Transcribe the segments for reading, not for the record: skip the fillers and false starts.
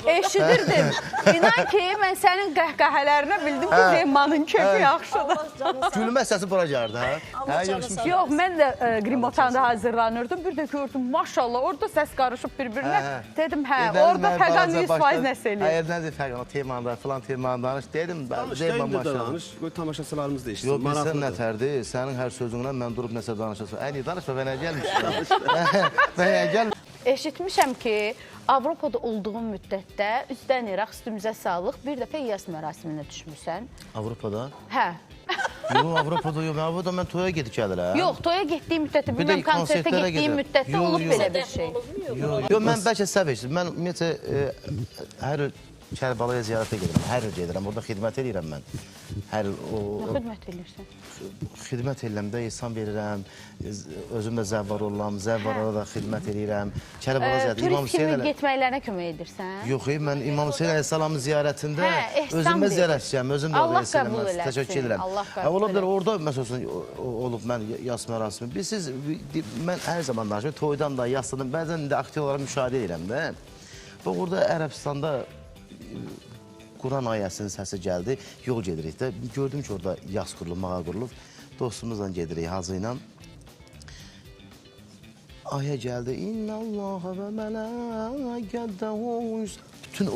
Eşidirdim. İnan ki, mən sənin qəhqəhələrinə bildim ki, Zeynmanın kökü yaxşıdır. Gülmə səsi bura gəldi, hə? Yox, mən də Qrimotanda hazırlanırdım. Bir də gördüm, maşallah, orada səs qarışıb bir-birinə. Dedim, hə, orada Fəqan 100% nəsə eləyir. Hayır, nədir Fəqan, o temanda, filan temanda danış. Dedim, Zeynman maşallah. Danış, qoy tamaşaçılarımız da işləyir. Yox, bilsən nətərdir, sənin hər sözündən mən durub nəsə danışasın. Ən iyi danışma, mən gəlmişəm. Eşitmişəm ki, Avropada olduğun müddətdə üstdən İraq üstümüzə sağlıq bir dəfə yas mərasiminə düşmüşsən. Avropada? Hə. Yox, Avropada yox. Avropada mən toya gedib gəlirəm. Yox, toya getdiyim müddətdə, bilməm, konsertə getdiyim müddətdə olub belə bir şey. Yox, mən bəlkə səhv eşitdim. Mən ümumiyyətlə hər Kərbalaya ziyarətə gedirəm. Hər il gedirəm. Orada xidmət edirəm mən. Hər il o... Xidmət edirsən? Xidmət edirəmdə insan verirəm. Özüm də zəvvar olam. Zəvvarlara da xidmət edirəm. Kərbalaya ziyarətə... Turist kimi getməklərinə kömək edirsən? Yox, mən İmam Hüseyin Əleyhisselamın ziyarətində özümə ziyarətçiyəm. Özüm də orada qəbul eləsin. Təşəkkür edirəm. Ola bilər, orada məsələn olub mən yas mərasimi. Bilirsiniz, mən hər zaman danışıyorum. Toydan da, yasdan, bəzən də aktyorlara müşahidə edirəm də. Bax, orada Ərəbistanda Quran ayəsinin səsi gəldi, yol gedirik də. Gördüm ki, orada yas qurulub, mağa qurulub. Dostumuzla gedirik Hacı ilə. Ayə gəldi. İnnəllaha və mələkətəhu. Bütün o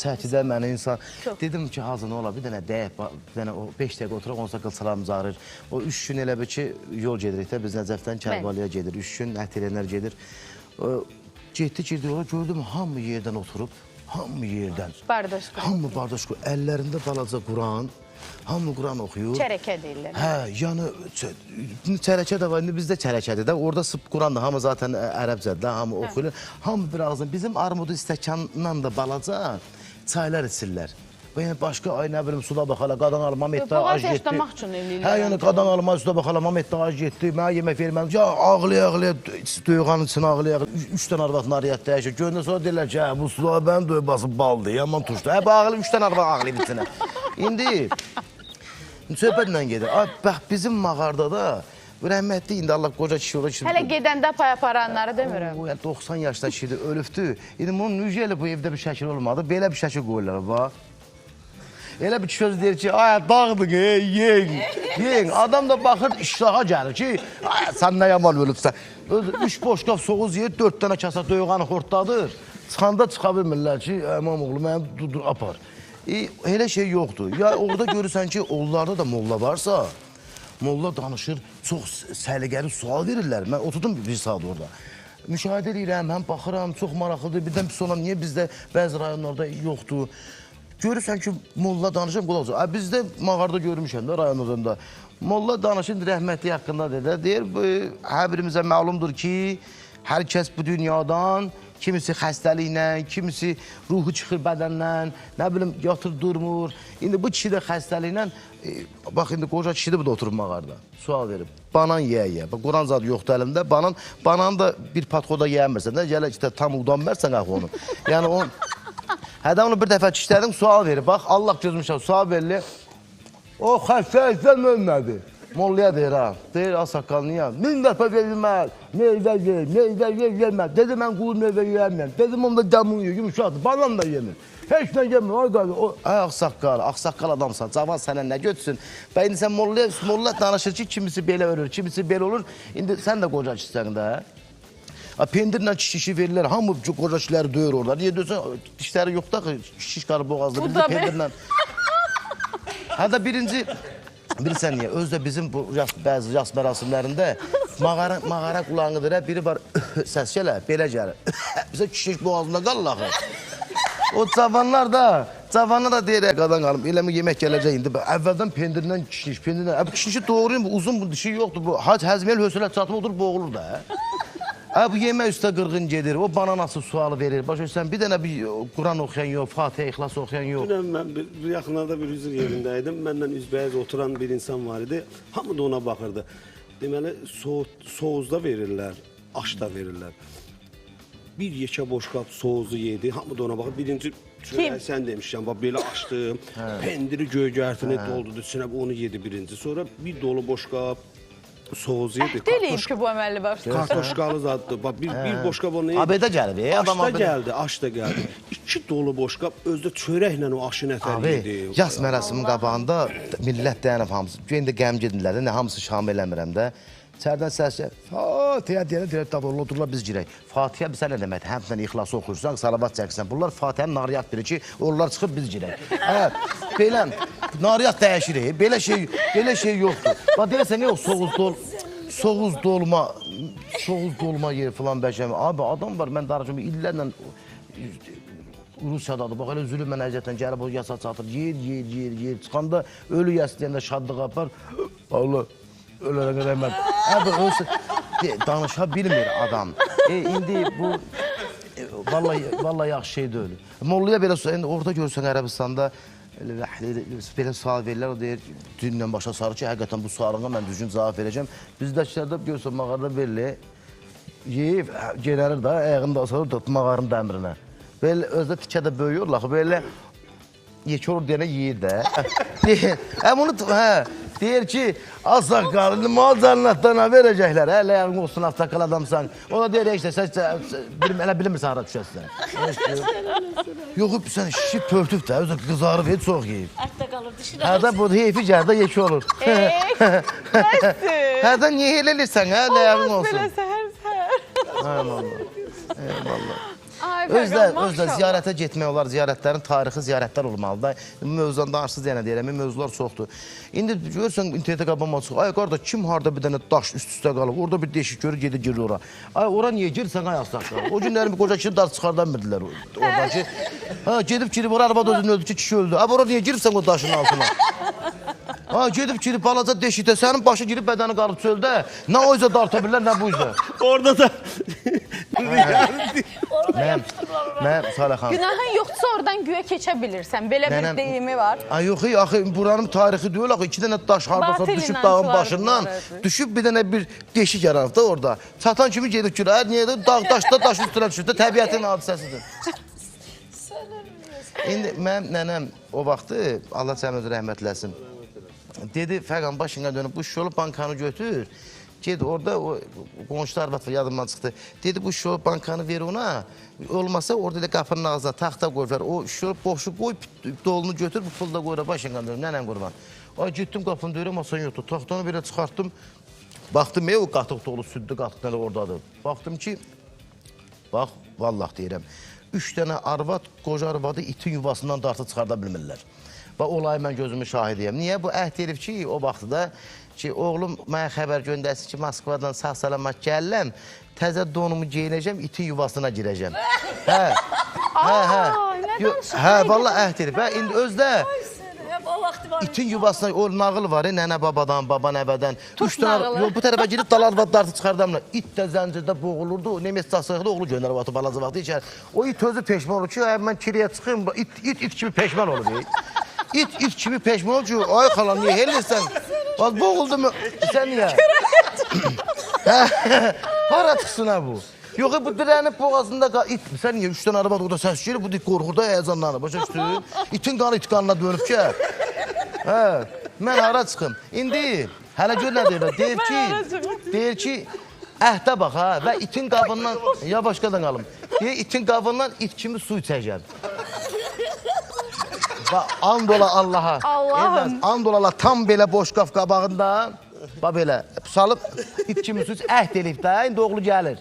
çəkidə mənə insan... Dedim ki, Hacı nə ola, bir dənə dəyək, bir dənə 5 dəqiqə oturaq, onsa qılçalarımız ağrır. O 3 gün elə bir ki, yol gedirik də, biz Nəcəfdən Kərbalaya gedir. 3 gün ətələnlər gedir. Getdi, girdi yola, gördüm, hamı yerdən oturub. Hamı yerdən. Bardaşqo. Hamı bardaşqo. Əllərində balaca Quran. Hamı Quran oxuyur. Çərəkə deyirlər. Hə, yəni çərəkə də var. Bizdə çərəkədir də. Orada Quran da hamı zaten ərəbcədir də. Hamı oxuyur. Hamı bir ağzından. Bizim armudu istəkandan da balaca çaylar içirlər. Və yəni başqa, ay nə bilim, suda baxala, qadan alma, Mehdi ac getdi. yaşlamaq üçün eləyirlər. Hə, yəni qadan alma, suda baxala, Mehdi ac getdi, mənə yemək vermədim. Ya, ağlaya-ağlaya, döyğanın içine ağlaya-ağlaya, 3 dənə arvad nariyyət dəyişir. Göndə sonra deyirlər ki, hə, bu suda bənim döy basıb baldır, yaman tuşdur. Hə, bu ağlayıb 3 dənə arvad ağlayıb içine. İndi, söhbətlə gedir. Bax, bizim mağarda da, rəhmətli indi Allah qoca kişi ola kişi... Hələ gedəndə pay aparanları demirəm. 90 yaşda kişidir, ölübdür. İndi bunun necə elə bu evdə bir şəkil olmadı, belə bir şəkil qoyurlar, bax. Elə bir söz deyir ki, ay dağdır ki, yeyin. Adam da baxır, iştaha gəlir ki, sən nə yaman ölübsən. 3 boşqaf soğuz yeyir, 4 dənə kasa döyğanı xortdadır. Çıxanda çıxa bilmirlər ki, əmam oğlu, mənə apar. Elə şey yoxdur. Ya orada görürsən ki, onlarda da molla varsa, molla danışır, çox səliqəli sual verirlər. Mən oturdum bir saat orada. Müşahidə edirəm, həm baxıram, çox maraqlıdır. Birdən bir sonra niyə bizdə bəzi rayonlarda yoxdur? Görürsən ki, molla danışır, qulaq olsun. Bizdə mağarada görmüşəm də rayonlarında. Molla danışır, rəhmətli haqqında deyir, hər birimizə məlumdur ki, hər kəs bu dünyadan, kimisi xəstəliklə, kimisi ruhu çıxır bədəndən, nə bilim, yatır, durmur. İndi bu kişi də xəstəliklə, bax, indi qoca kişi də bu da oturub mağarada. Sual verib, banan yeyə. Quran zadı yoxdur əlimdə, banan da bir patxoda yeyəmirsən də, gələ ki, tam udanmərsən əxi onu. Yəni, o... Hədə onu bir dəfə kişilədim, sual verir. Bax, Allah gözmüşəm, sual verilir. O xəstəlikdən ölmədi. Mollaya deyir, ha. Deyir, saqqal, niyə? 1000 dəfə verilməz, meyvə verməz. Dedi, mən qulu meyvə yiyəməyəm. Dedim, onda dəmun yiyor, yumuşaqdır, banan da yemir. Heç nə yemir, ağsaqqal adamsan, cavan sənə nə götürsün? Və indi sən molla danışır ki, kimisi belə ölür, kimisi belə olur. İndi sən də qoca kişisən də. Pendirlə şişi verirlər, hamı qoca kişiləri döyür orada. Niyə döyürsən, dişləri yox da, şiş qarı boğazlı, bizi pendirlə... Hədə birinci, bilirsən niyə, özdə bizim bəzi yas mərasimlərində mağara qulağıdır, biri var, səs gələ, belə gəlir. Bizə şiş boğazında qalır axı. O cavanlar da deyir, qadan qalım, elə mi yemək gələcək indi, əvvəldən pendirlə şiş, şişi doğruyum, uzun bu dişi yoxdur, həzmiyel hösülət çatım odur, boğulur da. Bu yemək üstə qırğın gedir, o bana nasıl sualı verir, başa düşsən, bir dənə Quran oxuyan yox, Fatihə, İxlas oxuyan yox. Dünən mən yaxınlarda bir hüzur yerindəydim, məndən üzbəyiz oturan bir insan var idi, hamı da ona baxırdı. Deməli, soğuzda verirlər, aş da verirlər. Bir yekə boşqab soğuzu yedi, hamı da ona baxır. Birinci sən demişsən, belə açdım, pendiri göyərtini doldurdu, içinə onu yedi birinci. Sonra bir dolu boşqab, soğuz yedi. Deliyim ki bu əməlli başlayır. Kartoşkalı zaddır. Bak bir boşkab onu yedi. Abedə gəlib, Aş da geldi. 2 dolu boşkab özde çörəklə o aşı nətər Abi, yedi. yas mərasimin qabağında millət dayanıb hamısı. Gündə qəm gedirlər də, nə hamısı şamil eləmirəm də. İçərdən səs gəlir. Fatihə deyənə deyək, davullu otururlar biz girək. Fatihə bizə nə deməkdir? Həmdən ixlası oxuyursan, salavat çəkirsən. Bunlar Fatihənin nariyat biri ki, onlar çıxıb biz girək. Belə nariyat dəyişirik. Belə şey yoxdur. Bax deyirsən, yox, soğuz dolma yer falan bəşəmi. Abi, adam var, mən daracım, illərlə Rusiyadadır, bax elə zülüm mənəziyyətlə gəlib o yasa çatır, yer, çıxanda ölü yəsləyəndə şadlıq apar, Allah, ölələ qədər mən, danışa bilmir adam. İndi bu, vallahi yaxşı şey deyil. Molluya belə, orada görsən Ərəbistanda, belə sual verirlər, o deyir, dünlə başa sarı ki, həqiqətən bu sualına mən düzgün cavab verəcəm. Bizdəkilərdə görsən, mağarada verilir, yeyib, gelərir da, ayağını da asılır, mağarın dəmirinə. Belə özdə tikə də böyüyorlar, belə yekə olur deyənə yeyir də. Deyir ki, azaq qalır, mal cənnətdən verəcəklər, hələ yağın olsun, aftakal adamsan. O da deyir, işte, sən elə bilmirsən hara düşəsən. Yox, sən şişib pörtüb də, özü qızarıb, heç çox yeyib. Ətdə qalır, dişinə. Hərdə bu heyfi gərdə yekə olur. Hərdən niyə elə elirsən, hələ yağın olsun. Belə səhər. Eyvallah. Özdə ziyarətə getmək olar, ziyarətlərin tarixi ziyarətlər olmalıdır. Mövzudan danışsız deyənə deyirəm, mövzular çoxdur. İndi görürsən, internetə qabama çıxır, ay qarda, kim harada bir dənə daş üst-üstə qalıb, orada bir deşik görür, gedir ora. Ay, ora niyə girsən, ay asaq qalır. O günlərin bir qoca kişi daş çıxardan bildilər oradakı. Gedib girib, ora arvad özünü öldü ki, kişi öldü. Ay, ora niyə giribsən o daşın altına? Gedib girib, balaca deşikdə, sənin başı girib bədəni qalıb çöldə. Nə o üzə darta bilirlər, nə bu üzə. Orada da... Mən Salih xanım. Günahın yoxdursa oradan güya keçə bilirsən. Belə bir deyimi var. Ay yox, axı buranın tarixi deyil, axı 2 dənə daş hardasa düşüb dağın başından, düşüb bir dənə bir deşik yaranıb da orada. Çatan kimi gedib ki, niyə də dağ daşda daş üstünə düşüb də təbiətin hadisəsidir. İndi mənim nənəm o vaxtı, Allah səmin özü rəhmət eləsin, dedi, Fəqan başına dönüb, bu şişolu bankanı götür, ged orada, qonşular var, yadımdan çıxdı, dedi, bu şişolu bankanı ver ona, olmasa orada da qapının ağzına taxta qoyurlar, o şişolu boşu qoy, dolunu götür, bu pulu da qoyur, başına dönüb, nənəm qurban. Ay, gitdim qapını döyürəm, masan yoxdur, taxtanı belə çıxartdım, baxdım, o qatıq dolu, süddü qatıq nələ oradadır. Baxdım ki, bax, vallah deyirəm, 3 dənə arvad, qoca arvadı itin yuvasından dartı çıxarda bilmirlər. Və olayı mən gözümü şahidiyəm. Niyə? Bu əhd edib ki, o vaxtda ki, oğlum mənə xəbər göndərsin ki, Moskvadan sağ-salamat gələm, təzə donumu geyinəcəm, itin yuvasına girəcəm. Hə, vallah əhd edib. İndi özdə itin yuvasına, o nağıl var, nənə babadan, baba nəvədən. Turp nağılı. Bu tərəfə girib dal arvad dartı çıxardamla. İt də zəncirdə boğulurdu, nemes tasıqlı oğlu göndər vaxtı, balaca vaxtı içər. O it özü peşman olur ki, mən kiriyə çıxayım, it kimi peşman olur. İt kimi peşman olur ki, ay xalan, niyə helirsən? Bak boğuldu mu? Sən niyə? Hara çıxsın ha bu? Yox, bu dirənib boğazında it. Sən niyə? 3 dənə arabada orada səs gelir, bu qorxurda həyəcanlanır. Başa düşdün? İtin qanı it qanına dönüb ki. Mən hara çıxım? İndi, hələ gör nə deyir? Deyir ki, əhdə bax ha və itin qabından, ya başqadan qalım. Deyir, itin qabından it kimi su içəcəm. And ola Allaha. Allahım. And ola tam belə boş qaf qabağında, bax belə, salıb it kimi su iç, əhd eləyib də, indi oğlu gəlir.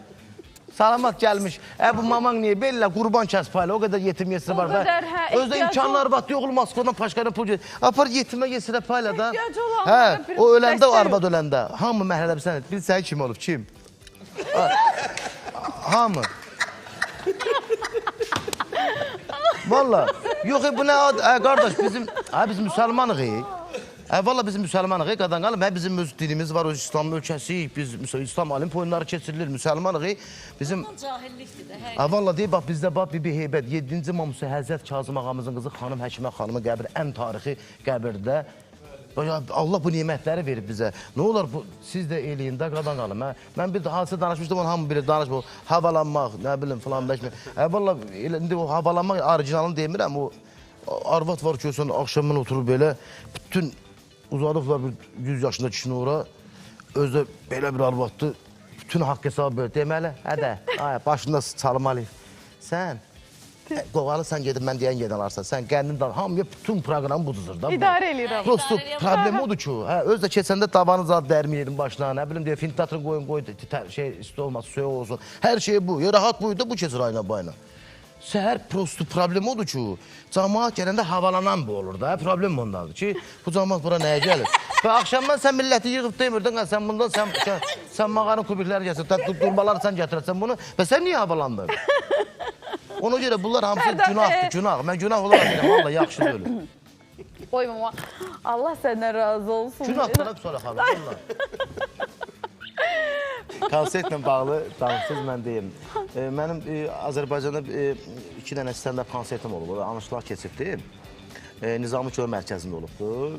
Salamat gəlmiş. Bu maman niyə belə qurban kəs payla, o qədər yetim yesirə var da. Özdə imkanları batdı, oğlu Moskvadan Paşqadan pul gedir. Apar yetimə yesirə payla da. O öləndə, o arvad öləndə. Hamı məhəllə bilsən, bilsən kim olub, kim? Hamı. Valla, yox, bu nə ad, qardaş, biz müsəlmanıq, valla biz müsəlmanıq, qadan qalım, bizim öz dinimiz var, öz İslam ölkəsiyik, biz İslam alim oyunları keçirilir, müsəlmanıq, bizim... Cahillikdir də, valla deyib, bax, bizdə bax, bir heybət, 7-ci Mamusa Həzrət Kazım ağamızın qızı xanım Həkimə xanımın qəbri, ən tarixi qəbirdə. Allah bu nimətləri verib bizə. Nə olar, siz də eləyin də, qadan qalım. Mən bir hadise danışmışdım, onu hamı bilir, danışma, havalanmaq, nə bilim, filan, bəşmə. Valla, indi o havalanmaq orijinalını demirəm, o arvad var ki, akşamın oturur belə, bütün uzadıqlar bir 100 yaşında kişini ora, özü belə bir arvaddır. Bütün haqq hesabı böyle deməli. Hədə, başında çalmalıyıq. Sən qoğalısan gedib mən deyən gedən alarsan. Sən qəndin dal. Hamıya bütün proqramı buduzur da. İdarə eləyirəm. Prosto problem odur ki, öz də keçəndə tavanı zat dərmiyedin başına. Nə bilim deyə filtratını qoy, isti olmaz, soyuq olsun. Hər şey bu. Rahat buyur da bu keçir ayna bayına. Səhər prosto problem odur ki, cəmaat gələndə havalanan bu olur da. Problem ondadır ki, bu cəmaat bura nəyə gəlir? Və axşamdan sən milləti yığıb demirdin, sən bundan sən mağanın kubikləri gətir, durmaları sən gətirəsən bunu və sən niyə havalandın? Ona görə bunlar hamısı günahdır, günah. Mən günah olaraq deyirəm, valla yaxşı deyil. Oy mama, Allah səndən razı olsun. Günahdan sonra xalq, valla. Konsertlə bağlı danışsız mən deyim. Mənim Azərbaycanda 2 dənə stand-up konsertim olub, anışlar keçibdi. Nizami Köy mərkəzində olubdur.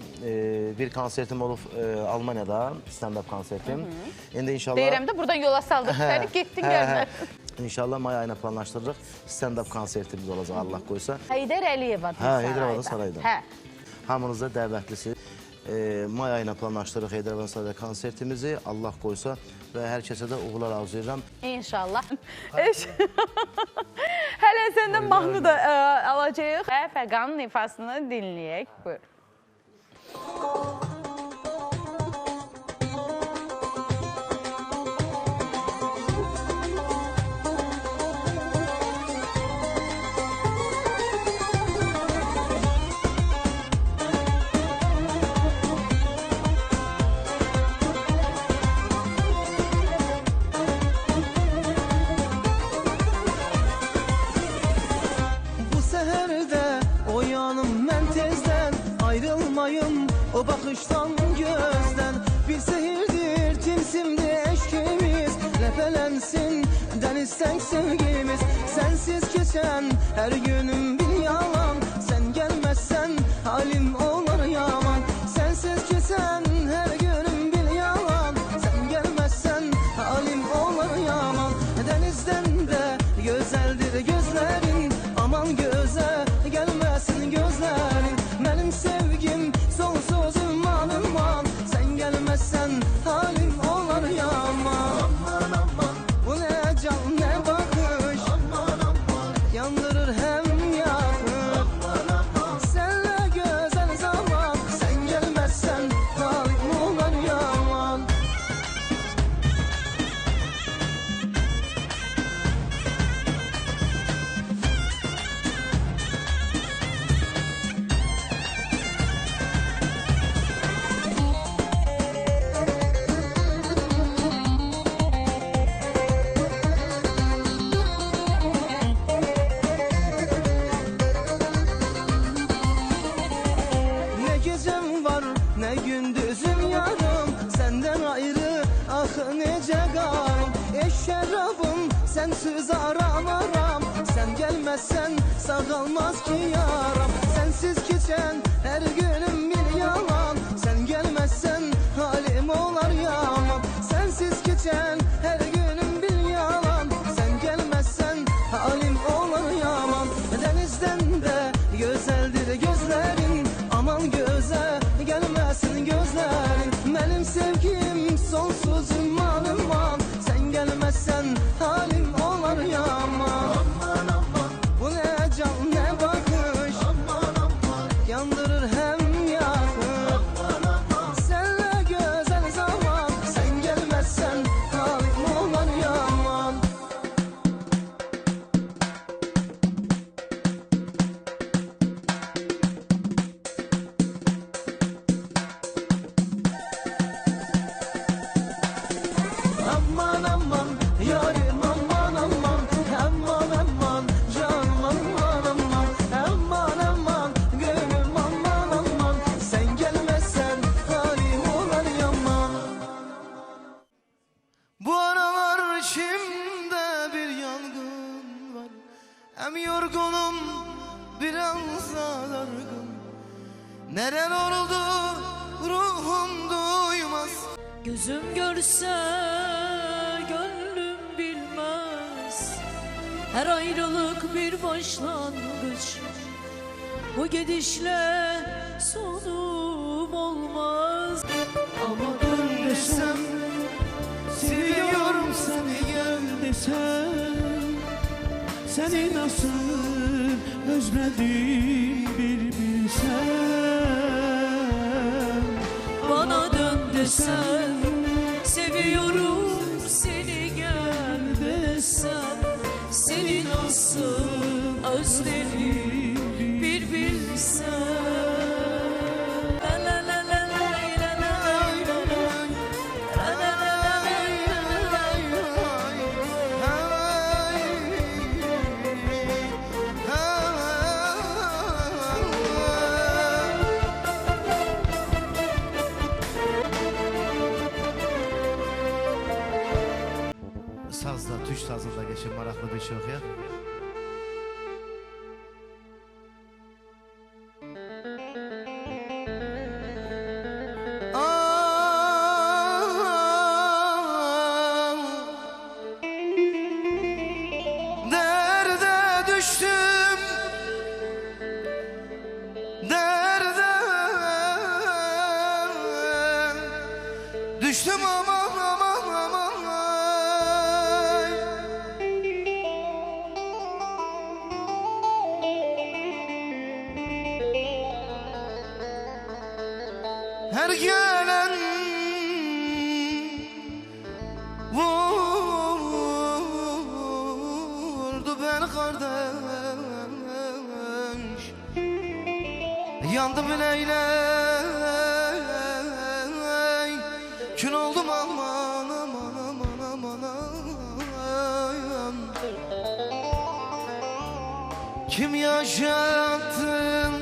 Bir konsertim olub Almaniyada, stand-up konsertim. İndi inşallah... Deyirəm də buradan yola saldıq səni, getdin gəlmə. İnşallah may ayına planlaşdırırıq. Stand-up konsertimiz olacaq, Allah qoysa. Heydər Əliyevadır sarayda. Heydər Əliyevadır sarayda. Hamınızda dəvətlisi. May ayına planlaşdırırıq Heydər Əliyevadır sarayda konsertimizi, Allah qoysa və hər kəsə də uğurlar arzulayıram. İnşallah. Hələ səndən mahnı da alacağıq. Fəqanın ifasını dinləyək. Buyur. O baxışdan gözdən bir sehirdir timsimli eşkimiz ləpələnsin dənizdən sevgimiz Sənsiz keçən hər günüm bir yalan Sən gəlməzsən halim olur yaman Sənsiz keçən hər günüm bir yalan Sən gəlməzsən halim olur yaman Dənizdən də gözəldir gözlərin Aman gözə gəlməsin gözlərin Mənim sevgim sonsuz imanım Sen gelmezsen halim olur yaman Aman aman Bu ne can ne bakış Aman aman Yandırır hem yakır Aman aman Senle güzel zaman Sen gelmezsen halim olur yaman Ne gündüzüm yarım Senden ayrı ah nece qarım Şərabım sensiz aramaram Sen gelmezsen sağalmaz ki yaram Sensiz keçən her günüm bir yalan Sen gelmezsen halim olar yaman Sensiz keçən her günüm bir yalan Sen gelmezsen halim olar yaman Denizden de güzeldir gözlerin Aman göze gelmesin gözlerin Benim sevgim sonsuz imanım Sen gelmezsen halim olur yaman Aman aman Bu ne can ne bakış Aman aman Yandırır hem yakır Aman aman Senle güzel zaman Sen gelmezsen halim olur yaman Aman aman yarim aman aman Aman aman canım aman aman Aman aman gönlüm aman aman Sen gelmezsen halim olur yaman Bu aralar içimde bir yangın var Hem yorgunum biraz da dargın Neden oldu ruhum duymaz Gözüm görse gönlüm bilmez Her ayrılık bir başlangıç Bu gidişle sonum olmaz. Ama dön desem seviyorum seni, gel desem seni nasıl özledim bir bilsen. Bana dön desen, seviyorum seni gel desem, seni nasıl özledim bir bilsen. La la la la la la la la la Sazda, tuş sazında geçen maraklı bir şey yok ya. Derde düştüm, derde düştüm, aman aman aman. Her gelen vurdu beni kardeş, yandım leyley, kül oldum aman aman aman aman aman. Kim yaşattın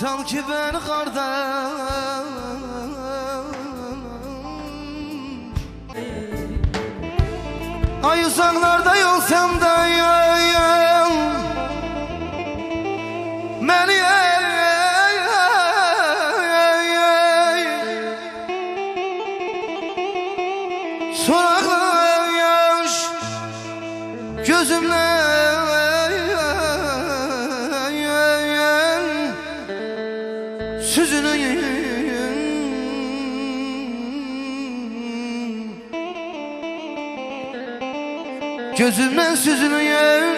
sanki ben kardeş, ay uzaklarda yolsam da beni soraklı yaş gözümle süzülüyor. Gözümden süzülüyor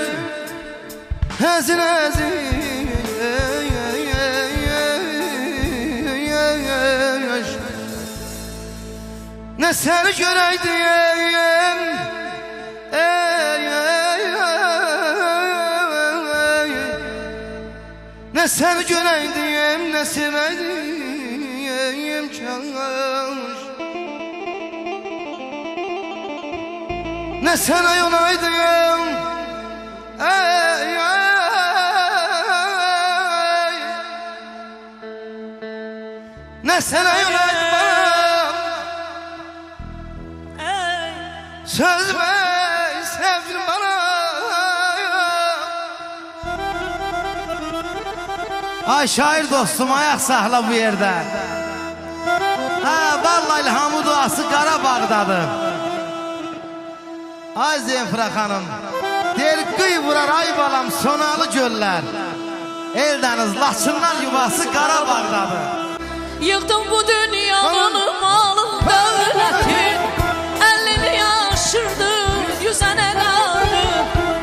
hazin hazin. Ne seni göreydim, ne seni göreydim, ne seveydim kaş. Ne sana yolaydım, ne sana yolaydım. Söz ver sevgilim bana. Ay şair dostum, ayak sahla bu yerde. Ha vallahi ilhamı duası Qarabağdadır. Ay Zenfira hanım, der qıy vurar ay balam sonalı göller. Eldeniz Laçınlar yuvası Qarabağdadır. Yıktım bu dünyanın malın dövləti, 50'ni yaşırdım yüzene kaldı.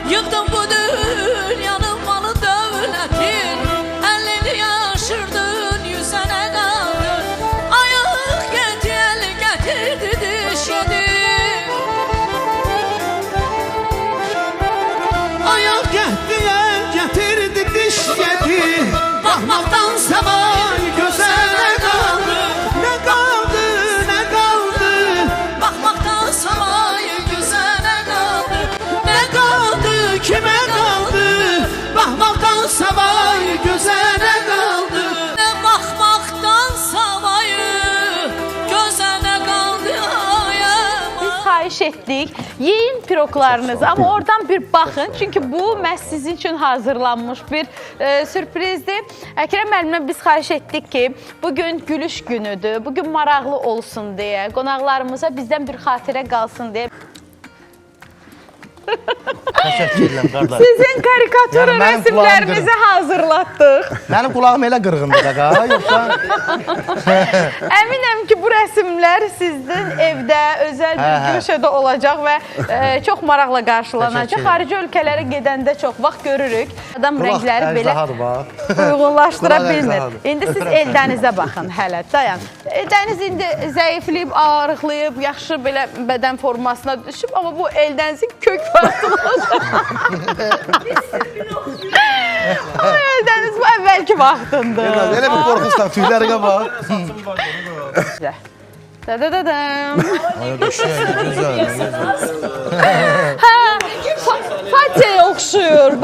Yıktım bu dünyanın malı dövləti, 50'ni yaşırdın yüzene kaldı. Ayaq getirdi diş yedi, Ayak getirdi diş yedi. Bakmaktan sabah gözüne kaldı. Ne kaldı, ne kaldı. bakmaktan samayı güzene kaldı. Ne kaldı, kime kaldı. Bakmaktan sabah gözüne kaldı. Ne bakmaktan samayı gözene kaldı. Biz xahiş etdik, yiyin piroklarınızı, ama oradan bir baxın. Çünki bu məhz sizin üçün hazırlanmış bir sürprizdir. Əkrəm müəllimə biz xahiş etdik ki, bugün gülüş günüdür, bugün maraqlı olsun deyə, qonaqlarımıza bizdən bir xatirə qalsın deyə. Təşəkkür edirəm qardaş. Sizin karikatura Yəni mənim resimlərinizi hazırlatdıq. Mənim qulağım elə qırğındır da qa, yoxsa? Əminəm ki, bu rəsmlər sizin evdə, özəl bir köşədə olacaq və çox maraqla qarşılanacaq. Təşəkkür Xarici ölkələrə gedəndə çox vaxt görürük. Adam rəngləri belə əjdahadır, bax. uyğunlaşdıra Qulaq bilmir. əjdahadır. İndi siz Eldənizə baxın hələ, dayan. Eldəniz indi zəifləyib, ağrıqlayıb, yaxşı belə bədən formasına düşüb, amma bu Eldənizin kök farklı olacaq. Ama Eldəniz bu əvvəlki vaxtındır. Elə bir qorxusdan tüylərinə bax. Da-da-da-dam. Ay, gözəl, gözəl. Fatih'e oxşuyur.